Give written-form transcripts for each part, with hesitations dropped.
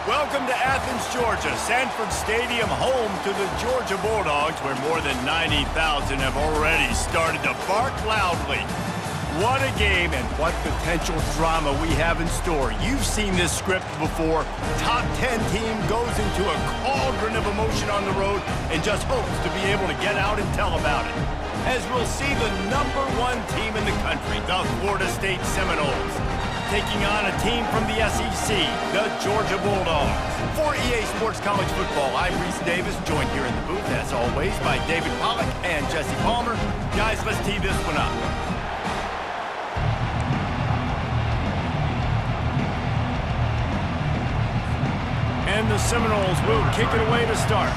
Welcome to Athens, Georgia, Sanford Stadium, home to the Georgia Bulldogs, where more than 90,000 have already started to bark loudly. What a game and what potential drama we have in store. You've seen this script before. Top 10 team goes into a cauldron of emotion on the road and just hopes to be able to get out and tell about it. As we'll see the #1 team in the country, the Florida State Seminoles, taking on a team from the SEC, the Georgia Bulldogs. For EA Sports College Football, I'm Reese Davis, joined here in the booth, as always, by David Pollack and Jesse Palmer. Guys, let's tee this one up. And the Seminoles will kick it away to start.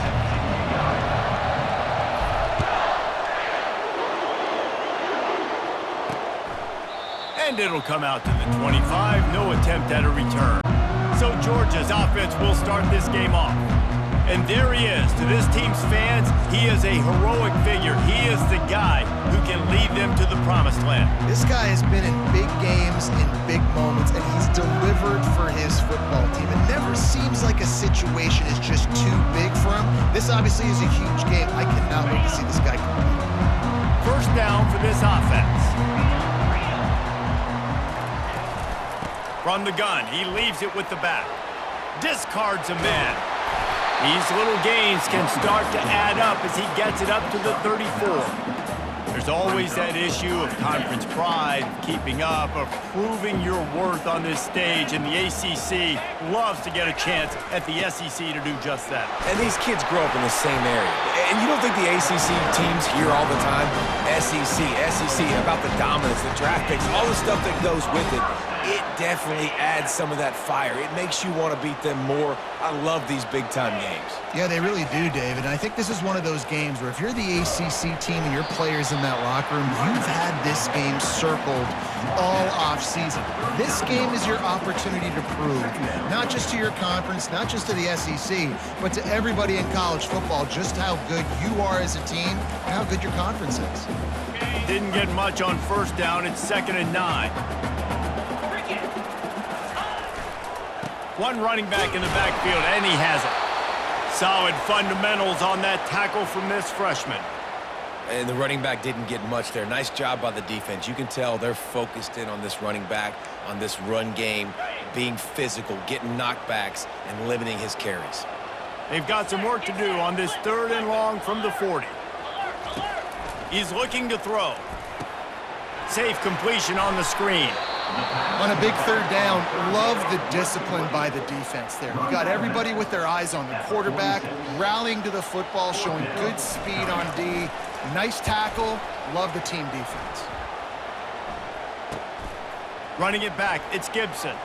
And it'll come out to the 25. No attempt at a return. So Georgia's offense will start this game off. And there he is. To this team's fans, he is a heroic figure. He is the guy who can lead them to the promised land. This guy has been in big games, in big moments, and he's delivered for his football team. It never seems like a situation is just too big for him. This obviously is a huge game. I cannot wait to see this guy compete. First down for this offense. From the gun, he leaves it with the back. Discards a man. These little gains can start to add up as he gets it up to the 34. There's always that issue of conference pride, keeping up, of proving your worth on this stage, and the ACC loves to get a chance at the SEC to do just that. And these kids grow up in the same area. And you don't think the ACC teams hear all the time, SEC, about the dominance, the draft picks, all the stuff that goes with it. It definitely adds some of that fire. It makes you want to beat them more. I love these big-time games. Yeah, they really do, David. And I think this is one of those games where if you're the ACC team and your players in that locker room, you've had this game circled all off-season. This game is your opportunity to prove, not just to your conference, not just to the SEC, but to everybody in college football, just how good you are as a team and how good your conference is. Didn't get much on first down. It's 2nd and 9. One running back in the backfield, and he has it. Solid fundamentals on that tackle from this freshman. And the running back didn't get much there. Nice job by the defense. You can tell they're focused in on this running back, on this run game, being physical, getting knockbacks, and limiting his carries. They've got some work to do on this 3rd and long from the 40. He's looking to throw. Safe completion on the screen. On a big 3rd down, love the discipline by the defense there. You got everybody with their eyes on the quarterback, rallying to the football, showing good speed on D. Nice tackle. Love the team defense. Running it back, it's Gibson.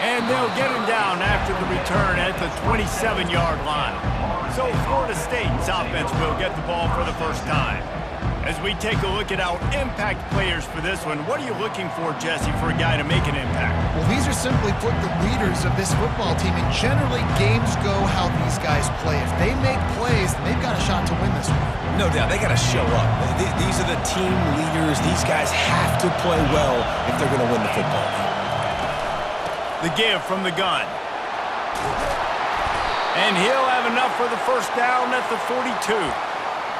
And they'll get him down after the return at the 27-yard line. So Florida State's offense will get the ball for the first time. As we take a look at our impact players for this one, what are you looking for, Jesse, for a guy to make an impact? Well, these are simply put the leaders of this football team, and generally games go how these guys play. If they make plays, then they've got a shot to win this one. No doubt, they got to show up. These are the team leaders. These guys have to play well if they're going to win the football game. The give from the gun. And he'll have enough for the first down at the 42.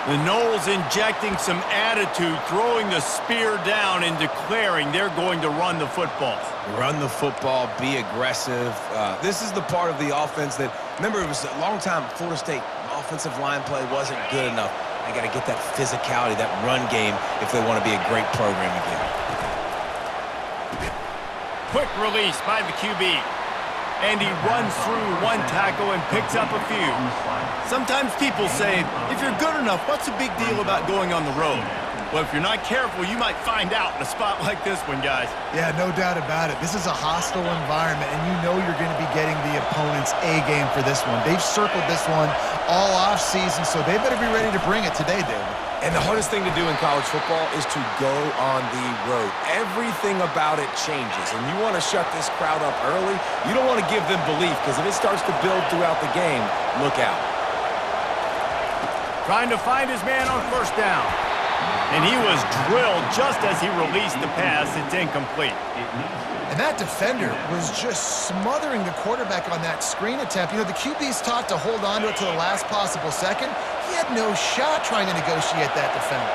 The Noles injecting some attitude, throwing the spear down and declaring they're going to run the football. Run the football, be aggressive. This is the part of the offense that, remember, it was a long time Florida State offensive line play wasn't good enough. They got to get that physicality, that run game, if they want to be a great program again. Quick release by the QB. And he runs through one tackle and picks up a few. Sometimes people say, if you're good enough, what's the big deal about going on the road? Well, if you're not careful, you might find out in a spot like this one, guys. Yeah, no doubt about it. This is a hostile environment, and you know you're going to be getting the opponent's A-game for this one. They've circled this one all off-season, so they better be ready to bring it today, David. And the hardest thing to do in college football is to go on the road. Everything about it changes, and you want to shut this crowd up early. You don't want to give them belief, because if it starts to build throughout the game, look out. Trying to find his man on first down. And he was drilled just as he released the pass. It's incomplete. And that defender was just smothering the quarterback on that screen attempt. You know, the QB's taught to hold on to it to the last possible second. He had no shot trying to negotiate that defender.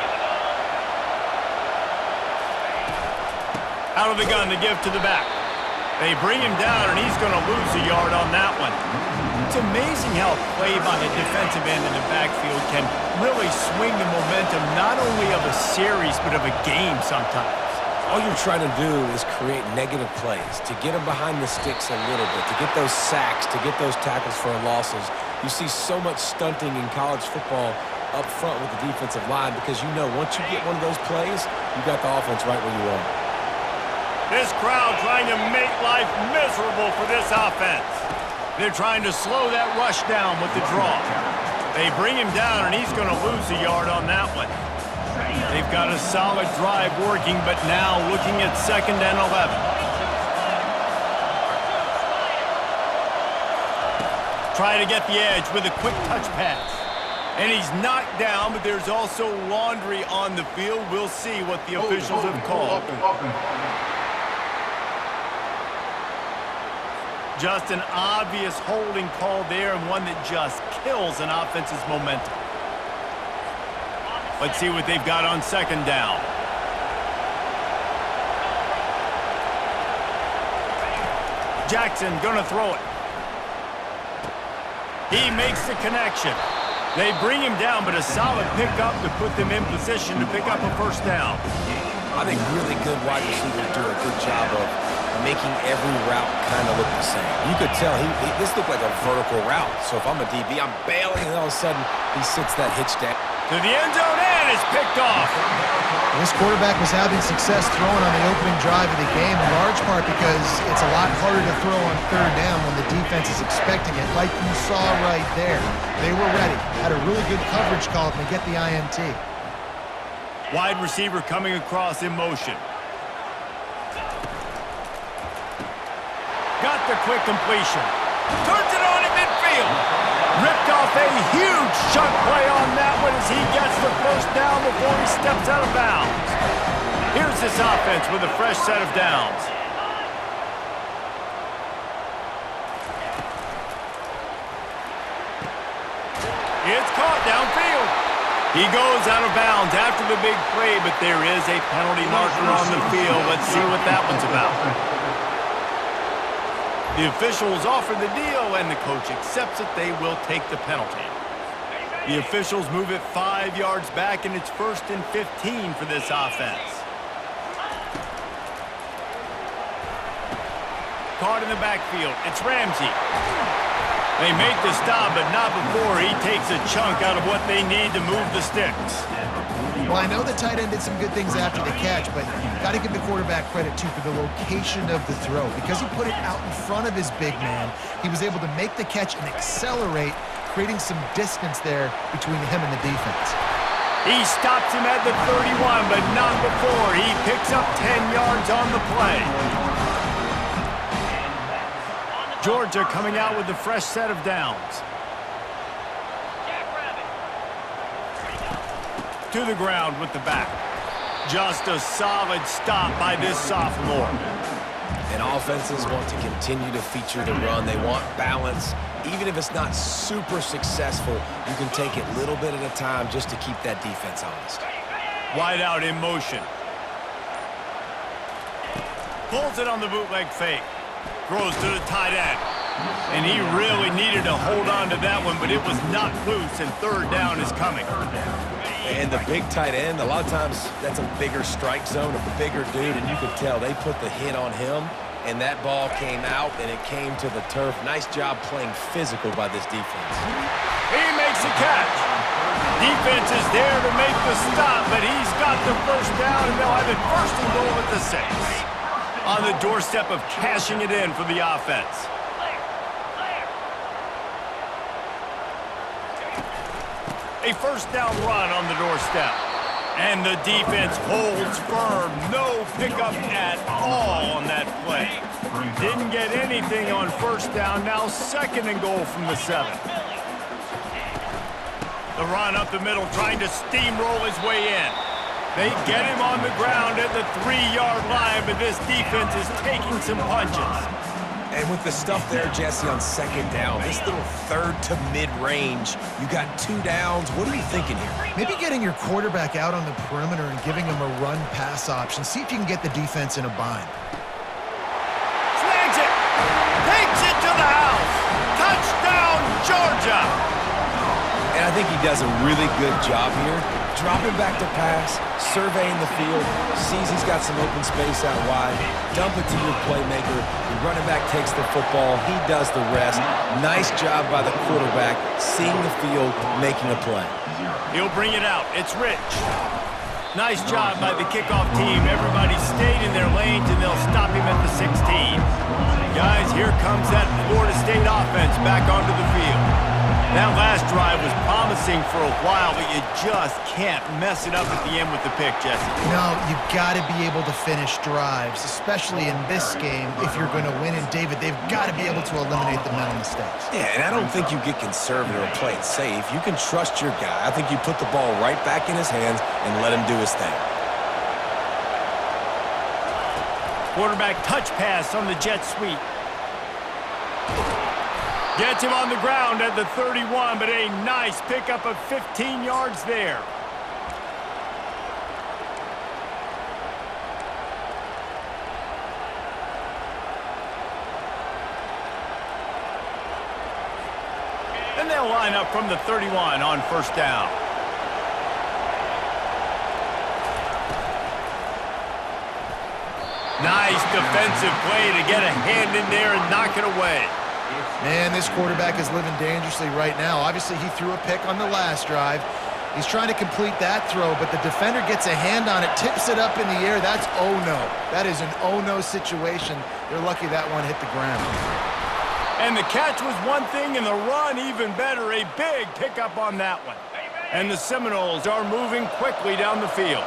Out of the gun to give to the back. They bring him down, and he's going to lose a yard on that one. It's amazing how a play by a defensive end in the backfield can really swing the momentum not only of a series but of a game sometimes. All you're trying to do is create negative plays, to get them behind the sticks a little bit, to get those sacks, to get those tackles for losses. You see so much stunting in college football up front with the defensive line because you know once you get one of those plays, you got the offense right where you want it. This crowd trying to make life miserable for this offense. They're trying to slow that rush down with the draw. They bring him down, and he's going to lose a yard on that one. They've got a solid drive working, but now looking at 2nd and 11. Try to get the edge with a quick touch pass. And he's knocked down, but there's also laundry on the field. We'll see what the officials have called. Just an obvious holding call there, and one that just kills an offense's momentum. Let's see what they've got on 2nd down. Jackson gonna throw it. He makes the connection. They bring him down, but a solid pickup to put them in position to pick up a 1st down. I think really good wide receivers do a good job of making every route kind of look the same. You could tell this looked like a vertical route. So if I'm a DB, I'm bailing, and all of a sudden he sits that hitch down. To the end zone, and it's picked off. This quarterback was having success throwing on the opening drive of the game, in large part because it's a lot harder to throw on 3rd down when the defense is expecting it, like you saw right there. They were ready, had a really good coverage call to get the INT. Wide receiver coming across in motion. Got the quick completion. Turns it on in midfield. Ripped off a huge chunk play on that one as he gets the 1st down before he steps out of bounds. Here's this offense with a fresh set of downs. It's caught downfield. He goes out of bounds after the big play, but there is a penalty marker on the field. Let's see what that one's about. The officials offer the deal, and the coach accepts it. They will take the penalty. The officials move it 5 yards back, and it's 1st and 15 for this offense. Caught in the backfield. It's Ramsey. They make the stop, but not before he takes a chunk out of what they need to move the sticks. Well, I know the tight end did some good things after the catch, but got to give the quarterback credit, too, for the location of the throw. Because he put it out in front of his big man, he was able to make the catch and accelerate, creating some distance there between him and the defense. He stops him at the 31, but not before. He picks up 10 yards on the play. Georgia coming out with a fresh set of downs. To the ground with the back. Just a solid stop by this sophomore. And offenses want to continue to feature the run. They want balance. Even if it's not super successful, you can take it little bit at a time just to keep that defense honest. Wide out in motion. Pulls it on the bootleg fake. Throws to the tight end. And he really needed to hold on to that one, but it was not loose, and 3rd down is coming. And the big tight end, a lot of times that's a bigger strike zone, a bigger dude, and you could tell they put the hit on him, and that ball came out, and it came to the turf. Nice job playing physical by this defense. He makes a catch. Defense is there to make the stop, but he's got the 1st down, and they'll have it 1st and goal at the 6. On the doorstep of cashing it in for the offense. A 1st down run on the doorstep. And the defense holds firm. No pickup at all on that play. Didn't get anything on 1st down. Now 2nd and goal from the 7. The run up the middle, trying to steamroll his way in. They get him on the ground at the 3-yard line, but this defense is taking some punches. And with the stuff there, Jesse, on second down, this little third to mid-range, you got 2 downs. What are you thinking here? Maybe getting your quarterback out on the perimeter and giving him a run-pass option. See if you can get the defense in a bind. Snags it. Takes it to the house. Touchdown, Georgia. And I think he does a really good job here. Dropping back to pass, surveying the field, sees he's got some open space out wide, dump it to your playmaker, the running back takes the football, he does the rest. Nice job by the quarterback, seeing the field, making a play. He'll bring it out. It's Rich. Nice job by the kickoff team. Everybody stayed in their lanes, and they'll stop him at the 16. Guys, here comes that Florida State offense back onto the field. That last drive was promising for a while, but you just can't mess it up at the end with the pick, Jesse. No, you've got to be able to finish drives, especially in this game if you're going to win. And, David, they've got to be able to eliminate the mental mistakes. Yeah, and I don't think you get conservative or play it safe. You can trust your guy. I think you put the ball right back in his hands and let him do his thing. Quarterback touch pass on the jet sweep. Gets him on the ground at the 31, but a nice pickup of 15 yards there. And they'll line up from the 31 on first down. Nice defensive play to get a hand in there and knock it away. Man, this quarterback is living dangerously right now. Obviously, he threw a pick on the last drive. He's trying to complete that throw, but the defender gets a hand on it, tips it up in the air. That's oh-no. That is an oh-no situation. They're lucky that one hit the ground. And the catch was one thing, and the run even better. A big pickup on that one. And the Seminoles are moving quickly down the field.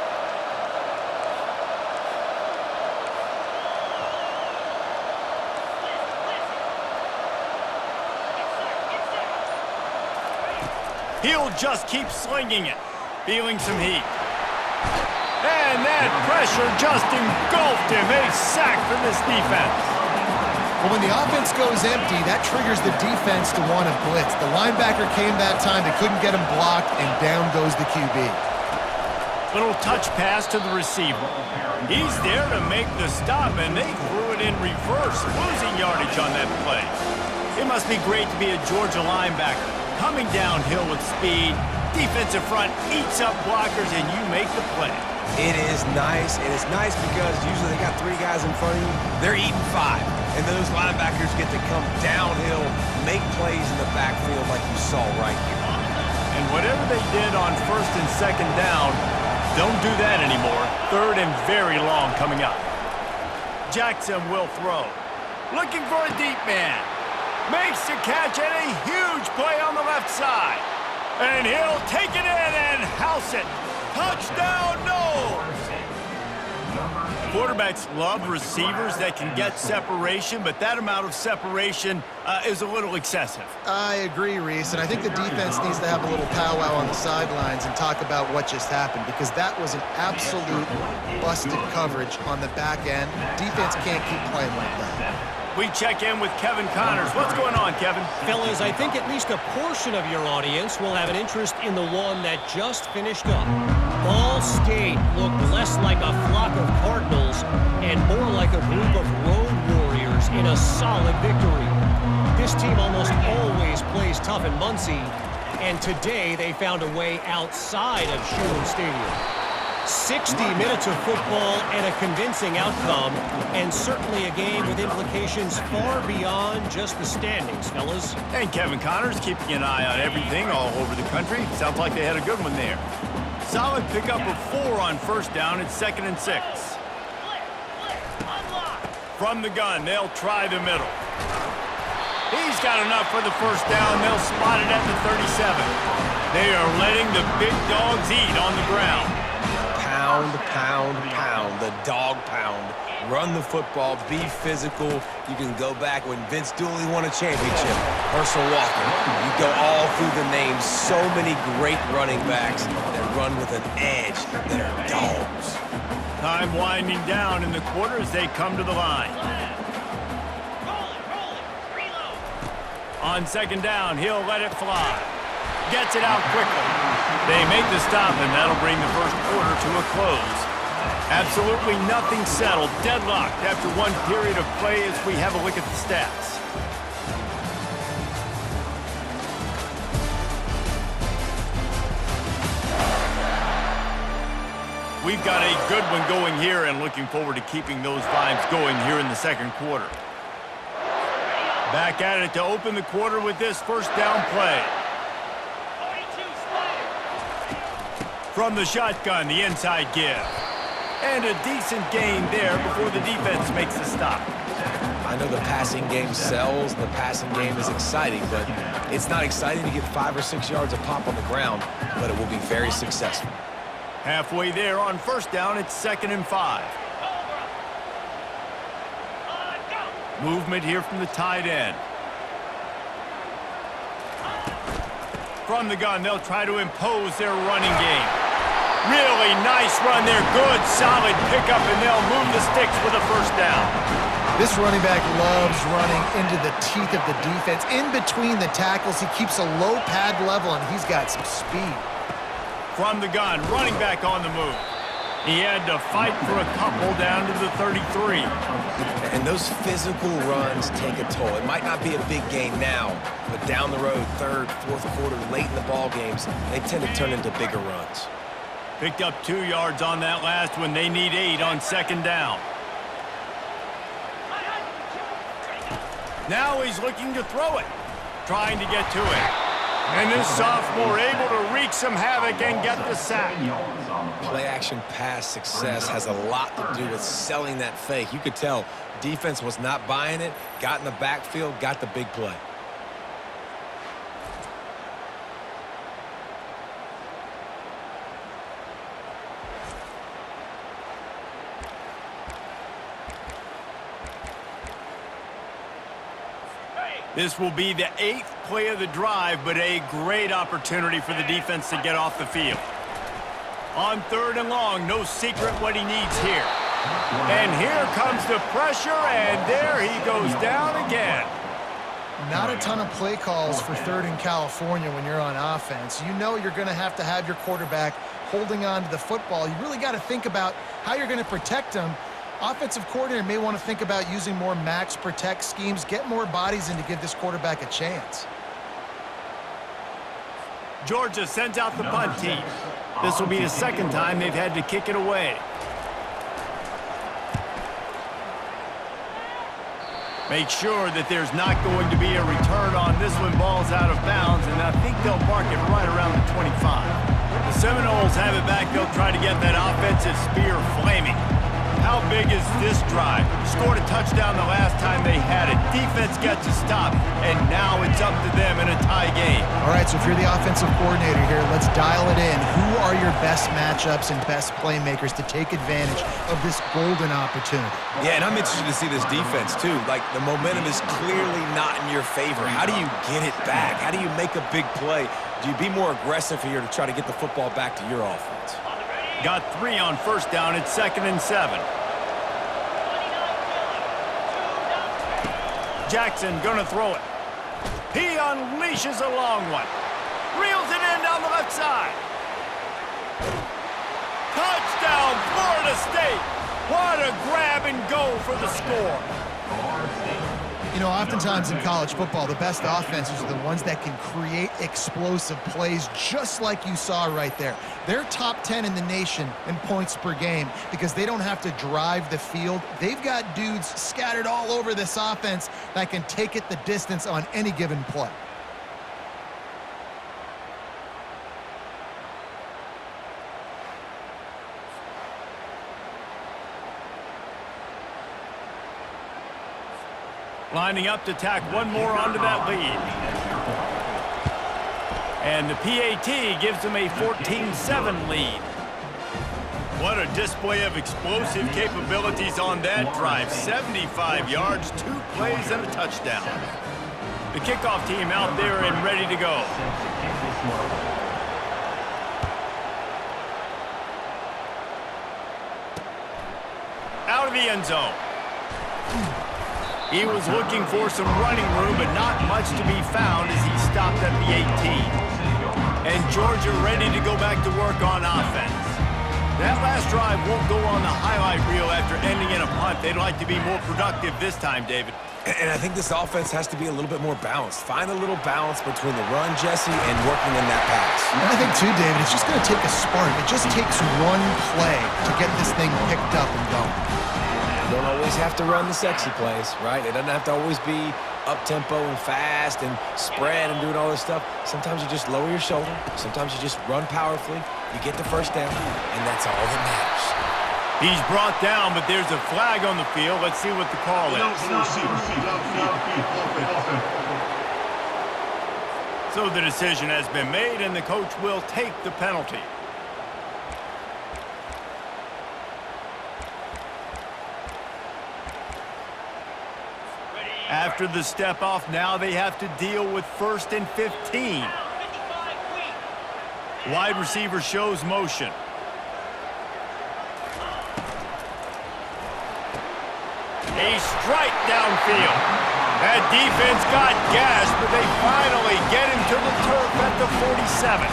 He'll just keep slinging it, feeling some heat. And that pressure just engulfed him. A sack for this defense. Well, when the offense goes empty, that triggers the defense to want to blitz. The linebacker came that time. They couldn't get him blocked, and down goes the QB. Little touch pass to the receiver. He's there to make the stop, and they threw it in reverse, losing yardage on that play. It must be great to be a Georgia linebacker. Coming downhill with speed, defensive front eats up blockers, and you make the play. It is nice, and it's nice because usually they got 3 guys in front of you. They're eating 5, and those linebackers get to come downhill, make plays in the backfield like you saw right here. And whatever they did on first and second down, don't do that anymore. Third and very long coming up. Jackson will throw. Looking for a deep man. Makes the catch and a huge play on the left side. And he'll take it in and house it. Touchdown, no! Quarterbacks love receivers that can get separation, but that amount of separation is a little excessive. I agree, Reese, and I think the defense needs to have a little powwow on the sidelines and talk about what just happened, because that was an absolute busted coverage on the back end. Defense can't keep playing like that. We check in with Kevin Connors. What's going on, Kevin? Fellas, I think at least a portion of your audience will have an interest in the one that just finished up. Ball State looked less like a flock of Cardinals and more like a group of road warriors in a solid victory. This team almost always plays tough in Muncie, and today they found a way outside of Schumann Stadium. 60 minutes of football and a convincing outcome, and certainly a game with implications far beyond just the standings, fellas. And Kevin Connors keeping an eye on everything all over the country. Sounds like they had a good one there. Solid pickup of 4 on first down at 2nd and 6. From the gun, they'll try the middle. He's got enough for the first down. They'll spot it at the 37. They are letting the big dogs eat on the ground. pound, pound, pound, the dog pound. Run the football, be physical. You can go back when Vince Dooley won a championship. Herschel Walker. You go all through the names. So many great running backs that run with an edge that are dogs. Time winding down in the quarter as they come to the line. On second down, he'll let it fly. Gets it out quickly. They make the stop, and that'll bring the first quarter to a close. Absolutely nothing settled, deadlocked after one period of play as we have a look at the stats. We've got a good one going here and looking forward to keeping those vibes going here in the second quarter. Back at it to open the quarter with this first down play. From the shotgun, the inside give. And a decent gain there before the defense makes the stop. I know the passing game sells, the passing game is exciting, but it's not exciting to get 5 or 6 yards of pop on the ground, but it will be very successful. Halfway there on first down, it's 2nd and 5. Movement here from the tight end. From the gun, they'll try to impose their running game. Really nice run there. Good, solid pickup, and they'll move the sticks with a first down. This running back loves running into the teeth of the defense. In between the tackles, he keeps a low pad level, and he's got some speed. From the gun, running back on the move. He had to fight for a couple down to the 33. And those physical runs take a toll. It might not be a big gain now, but down the road, 3rd, 4th quarter, late in the ball games, they tend to turn into bigger runs. Picked up 2 yards on that last one. They need 8 on second down. Now he's looking to throw it, trying to get to it. And this sophomore able to wreak some havoc and get the sack. Play-action pass success has a lot to do with selling that fake. You could tell defense was not buying it, got in the backfield, got the big play. This will be the 8th play of the drive, but a great opportunity for the defense to get off the field. On 3rd and long, no secret what he needs here. And here comes the pressure, and there he goes down again. Not a ton of play calls for 3rd and California when you're on offense. You know you're going to have your quarterback holding on to the football. You really got to think about how you're going to protect him. Offensive coordinator may want to think about using more max protect schemes, get more bodies in to give this quarterback a chance. Georgia sends out the punt team. This will be the 2nd time they've had to kick it away. Make sure that there's not going to be a return on this one. Ball's out of bounds, and I think they'll mark it right around the 25. The Seminoles have it back. They'll try to get that offensive spear flaming. How big is this drive? Scored a touchdown the last time they had it. Defense gets a stop, and now it's up to them in a tie game. All right, so if you're the offensive coordinator here, let's dial it in. Who are your best matchups and best playmakers to take advantage of this golden opportunity? Yeah, and I'm interested to see this defense, too. Like, the momentum is clearly not in your favor. How do you get it back? How do you make a big play? Do you be more aggressive here to try to get the football back to your offense? Got 3 on first down. It's 2nd and 7. Jackson gonna throw it. He unleashes a long one. Reels it in down the left side. Touchdown, Florida State. What a grab and go for the score. You know, oftentimes in college football, the best offenses are the ones that can create explosive plays just like you saw right there. They're top 10 in the nation in points per game because they don't have to drive the field. They've got dudes scattered all over this offense that can take it the distance on any given play. Lining up to tack one more onto that lead. And the PAT gives them a 14-7 lead. What a display of explosive capabilities on that drive. 75 yards, 2 plays, and a touchdown. The kickoff team out there and ready to go. Out of the end zone. He was looking for some running room, but not much to be found as he stopped at the 18. And Georgia ready to go back to work on offense. That last drive won't go on the highlight reel after ending in a punt. They'd like to be more productive this time, David. And I think this offense has to be a little bit more balanced. Find a little balance between the run, Jesse, and working in that pass. And I think, too, David, it's just going to take a spark. It just takes one play to get this thing picked up and going. You don't always have to run the sexy plays, right? It doesn't have to always be up-tempo and fast and spread and doing all this stuff. Sometimes you just lower your shoulder. Sometimes you just run powerfully. You get the first down, and that's all that matters. He's brought down, but there's a flag on the field. Let's see what the call is. So the decision has been made, and the coach will take the penalty. After the step off, now they have to deal with 1st and 15. Wide receiver shows motion. A strike downfield. That defense got gashed, but they finally get him to the turf at the 47.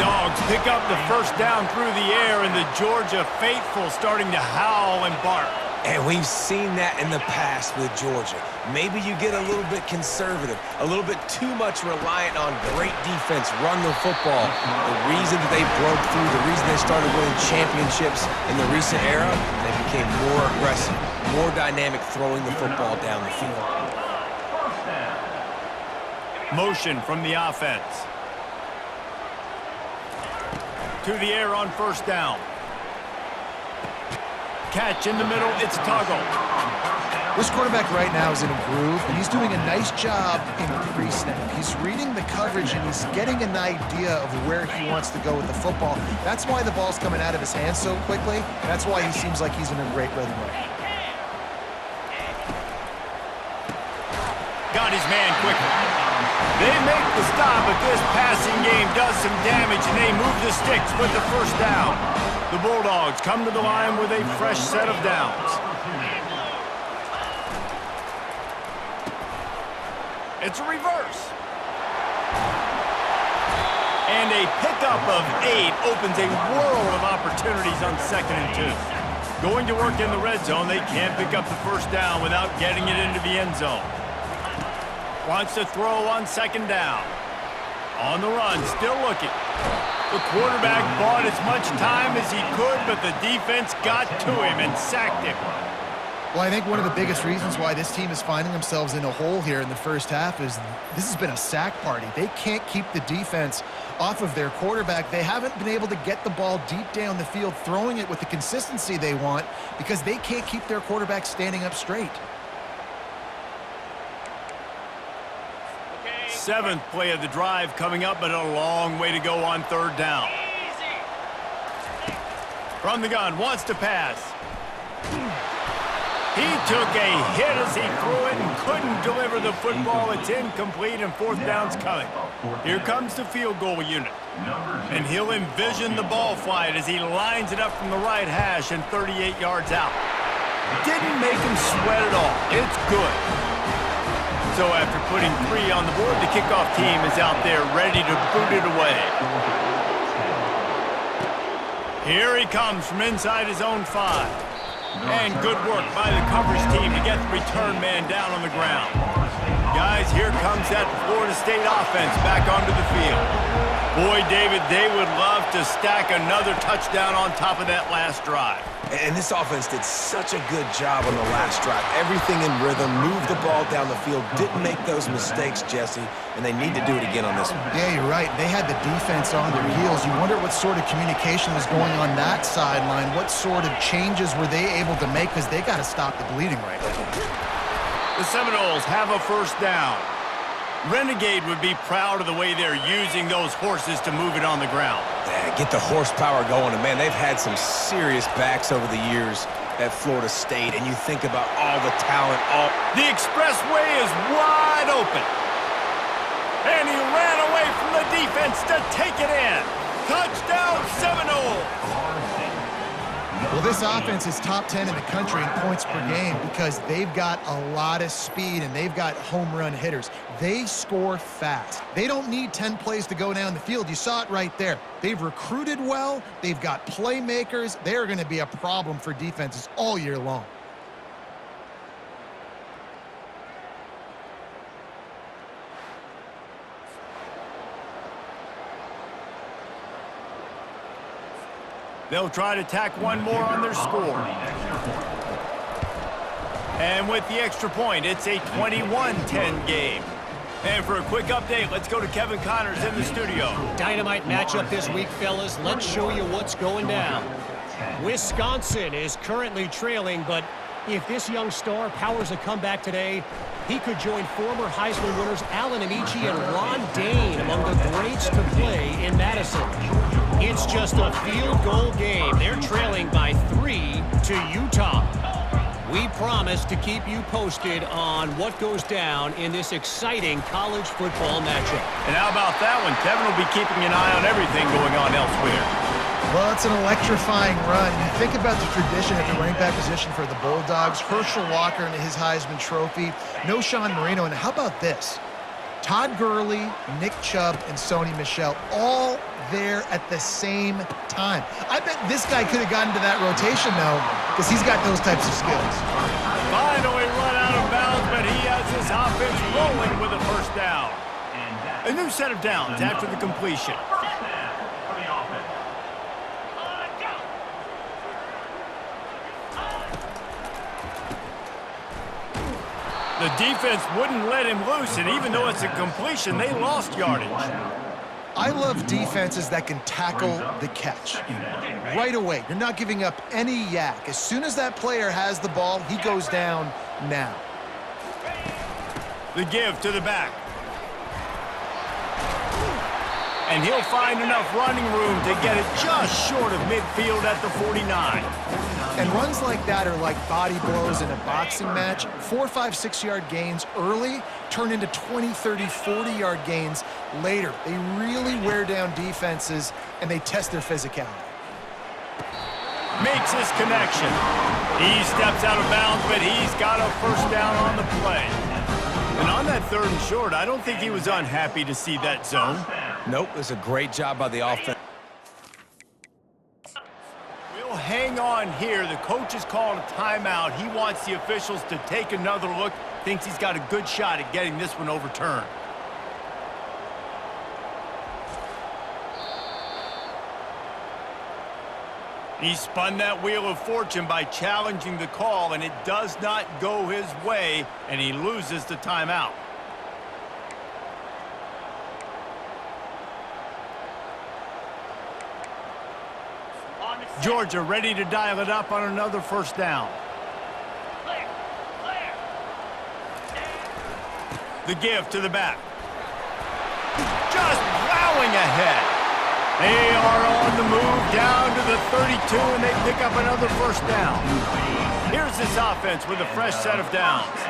Dogs pick up the first down through the air, and the Georgia faithful starting to howl and bark. And we've seen that in the past with Georgia. Maybe you get a little bit conservative, a little bit too much reliant on great defense, run the football. The reason that they broke through, the reason they started winning championships in the recent era, they became more aggressive, more dynamic throwing the football down the field. Motion from the offense. To the air on first down. Catch in the middle, it's Tuggle. This quarterback right now is in a groove, and he's doing a nice job in pre-snap. He's reading the coverage, and he's getting an idea of where he wants to go with the football. That's why the ball's coming out of his hands so quickly. That's why he seems like he's in a great rhythm right now. Got his man quickly. They make the stop, but this passing game does some damage, and they move the sticks with the first down. The Bulldogs come to the line with a fresh set of downs. It's a reverse. And a pickup of 8 opens a world of opportunities on 2nd and 2. Going to work in the red zone, they can't pick up the first down without getting it into the end zone. Wants to throw on 2nd down. On the run, still looking. The quarterback bought as much time as he could, but the defense got to him and sacked him. Well, I think one of the biggest reasons why this team is finding themselves in a hole here in the first half is this has been a sack party. They can't keep the defense off of their quarterback. They haven't been able to get the ball deep down the field, throwing it with the consistency they want because they can't keep their quarterback standing up straight. 7th play of the drive coming up, but a long way to go on 3rd down. From the gun, wants to pass. He took a hit as he threw it and couldn't deliver the football. It's incomplete, and 4th down's coming. Here comes the field goal unit. And he'll envision the ball flight as he lines it up from the right hash and 38 yards out. Didn't make him sweat at all. It's good. So after putting 3 on the board, the kickoff team is out there ready to boot it away. Here he comes from inside his own 5. And good work by the coverage team to get the return man down on the ground. Guys, here comes that Florida State offense back onto the field. Boy, David, they would love to stack another touchdown on top of that last drive. And this offense did such a good job on the last drive. Everything in rhythm, moved the ball down the field, didn't make those mistakes, Jesse, and they need to do it again on this one. Yeah, you're right. They had the defense on their heels. You wonder what sort of communication was going on that sideline. What sort of changes were they able to make because they got to stop the bleeding right now. The Seminoles have a first down. Renegade would be proud of the way they're using those horses to move it on the ground. Yeah, get the horsepower going. And, man, they've had some serious backs over the years at Florida State, and you think about all the talent. The expressway is wide open. And he ran away from the defense to take it in. Touchdown, Seminoles. Well, this offense is top 10 in the country in points per game because they've got a lot of speed and they've got home run hitters. They score fast. They don't need 10 plays to go down the field. You saw it right there. They've recruited well. They've got playmakers. They're going to be a problem for defenses all year long. They'll try to tack one more on their score. And with the extra point, it's a 21-10 game. And for a quick update, let's go to Kevin Connors in the studio. Dynamite matchup this week, fellas. Let's show you what's going down. Wisconsin is currently trailing, but if this young star powers a comeback today, he could join former Heisman winners Allen Amici and Ron Dane among the greats to play in Madison. It's just a field goal game. They're trailing by 3 to Utah. We promise to keep you posted on what goes down in this exciting college football matchup. And how about that one? Kevin will be keeping an eye on everything going on elsewhere. Well, it's an electrifying run. You think about the tradition at the running back position for the Bulldogs. Herschel Walker and his Heisman Trophy. No Sean Marino. And how about this? Todd Gurley, Nick Chubb, and Sony Michel all there at the same time. I bet this guy could have gotten to that rotation, though, because he's got those types of skills. Finally run out of bounds, but he has his offense rolling with a first down. A new set of downs after the completion. The defense wouldn't let him loose, and even though it's a completion, they lost yardage. I love defenses that can tackle the catch. Right away, you're not giving up any yak. As soon as that player has the ball, he goes down now. The give to the back. And he'll find enough running room to get it just short of midfield at the 49. And runs like that are like body blows in a boxing match. 4, 5, 6-yard gains early turn into 20, 30, 40-yard gains later. They really wear down defenses, and they test their physicality. Makes his connection. He steps out of bounds, but he's got a first down on the play. And on that 3rd and short, I don't think he was unhappy to see that zone. Nope, it was a great job by the offense. We'll hang on here. The coach is calling a timeout. He wants the officials to take another look. Thinks he's got a good shot at getting this one overturned. He spun that wheel of fortune by challenging the call, and it does not go his way, and he loses the timeout. Georgia ready to dial it up on another first down. The give to the back. Just plowing ahead. They are on the move down to the 32, and they pick up another first down. Here's this offense with a fresh set of downs.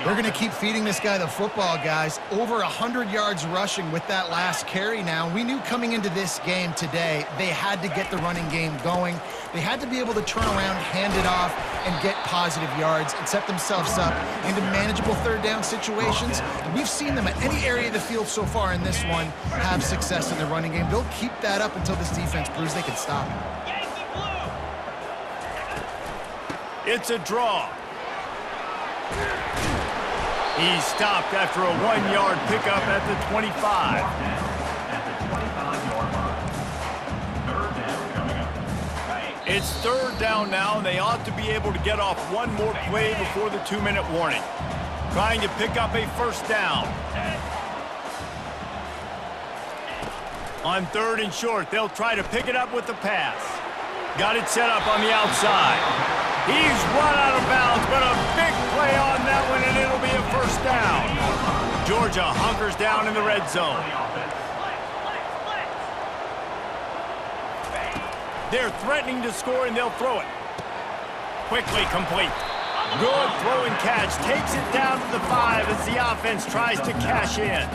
They're going to keep feeding this guy the football, guys. Over 100 yards rushing with that last carry now. We knew coming into this game today, they had to get the running game going. They had to be able to turn around, hand it off, and get positive yards and set themselves up into manageable 3rd down situations. And we've seen them at any area of the field so far in this one have success in the running game. They'll keep that up until this defense proves they can stop it. It's a draw. He's stopped after a 1-yard pickup at the 25. It's 3rd down now, and they ought to be able to get off one more play before the 2-minute warning. Trying to pick up a first down. On 3rd and short, they'll try to pick it up with the pass. Got it set up on the outside. He's run out of bounds, but a big play on that one, and it'll be a first down. Georgia hunkers down in the red zone. They're threatening to score, and they'll throw it. Quickly complete. Good throw and catch. Takes it down to the 5 as the offense tries to cash in.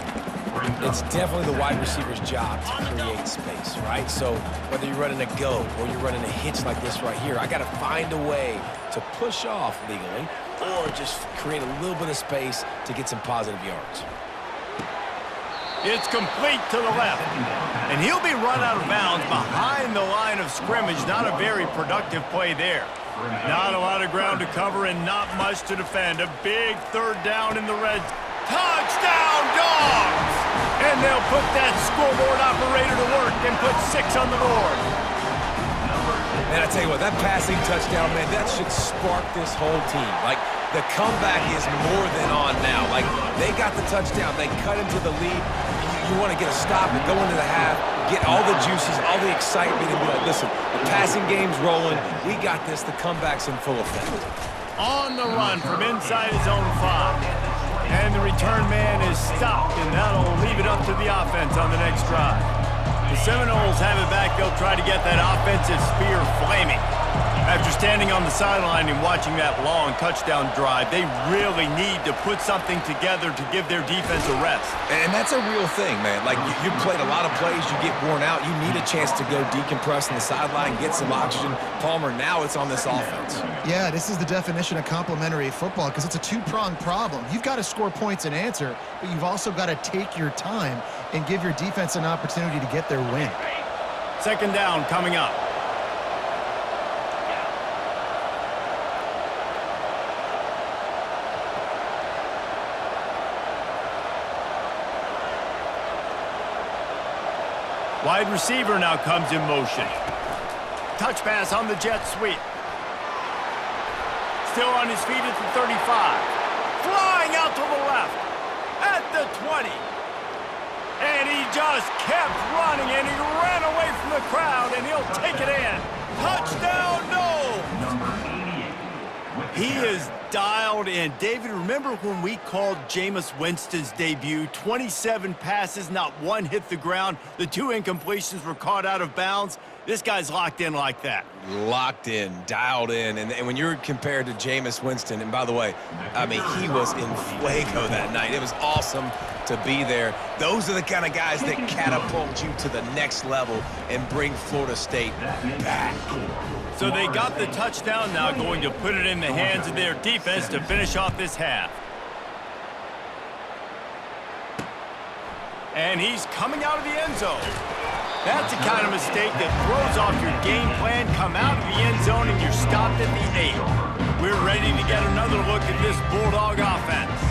It's definitely the wide receiver's job to create space, right? So whether you're running a go or you're running a hitch like this right here, I got to find a way to push off legally or just create a little bit of space to get some positive yards. It's complete to the left. And he'll be run out of bounds behind the line of scrimmage. Not a very productive play there. Not a lot of ground to cover and not much to defend. A big third down in the red. Touchdown, Dogs! And they'll put that scoreboard operator to work and put 6 on the board. Man, I tell you what, that passing touchdown, man, that should spark this whole team. Like, the comeback is more than on now. Like, they got the touchdown. They cut into the lead. You want to get a stop and go into the half, get all the juices, all the excitement, and be like, listen, the passing game's rolling. We got this. The comeback's in full effect. On the run from inside his own 5. And the return man is stopped, and that'll leave it up to the offense on the next drive. The Seminoles have it back. They'll try to get that offensive spear flaming. After standing on the sideline and watching that long touchdown drive, they really need to put something together to give their defense a rest. And that's a real thing, man. Like, you played a lot of plays, you get worn out, you need a chance to go decompress on the sideline, get some oxygen. Palmer, now it's on this offense. Yeah, this is the definition of complementary football because it's a two-pronged problem. You've got to score points and answer, but you've also got to take your time and give your defense an opportunity to get their win. Second down coming up. Wide receiver now comes in motion. Touch pass on the jet sweep. Still on his feet at the 35. Flying out to the left. At the 20. And he just kept running, and he ran away from the crowd, and he'll take it in. Touchdown, no! He is dialed in. David, remember when we called Jameis Winston's debut? 27 passes, not one hit the ground. The 2 incompletions were caught out of bounds. This guy's locked in like that. Locked in, dialed in. And when you're compared to Jameis Winston, and by the way, I mean, he was in fuego that night. It was awesome to be there. Those are the kind of guys that catapult you to the next level and bring Florida State back. So they got the touchdown, now going to put it in the hands of their defense to finish off this half. And he's coming out of the end zone. That's the kind of mistake that throws off your game plan. Come out of the end zone and you're stopped at the 8. We're ready to get another look at this Bulldog offense.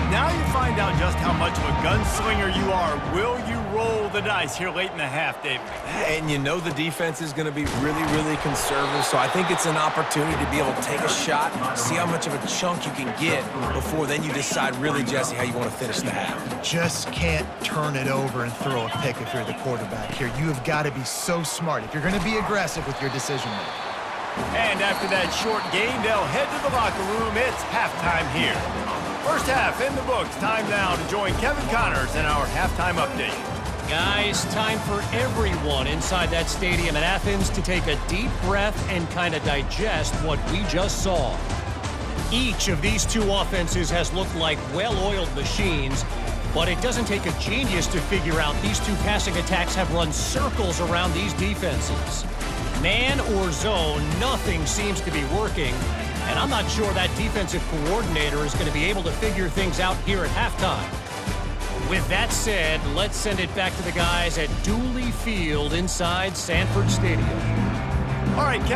Now you find out just how much of a gunslinger you are. Will you roll the dice here late in the half, David? And you know the defense is going to be really, really conservative, so I think it's an opportunity to be able to take a shot, see how much of a chunk you can get before then you decide really, Jesse, how you want to finish the half. Just can't turn it over and throw a pick if you're the quarterback here. You have got to be so smart if you're going to be aggressive with your decision-making. And after that short game, they'll head to the locker room. It's halftime here. First half in the books. Time now to join Kevin Connors in our halftime update. Guys, time for everyone inside that stadium at Athens to take a deep breath and kind of digest what we just saw. Each of these 2 offenses has looked like well-oiled machines, but it doesn't take a genius to figure out these 2 passing attacks have run circles around these defenses. Man or zone, nothing seems to be working. And I'm not sure that defensive coordinator is going to be able to figure things out here at halftime. With that said, let's send it back to the guys at Dooley Field inside Sanford Stadium. All right, Kevin.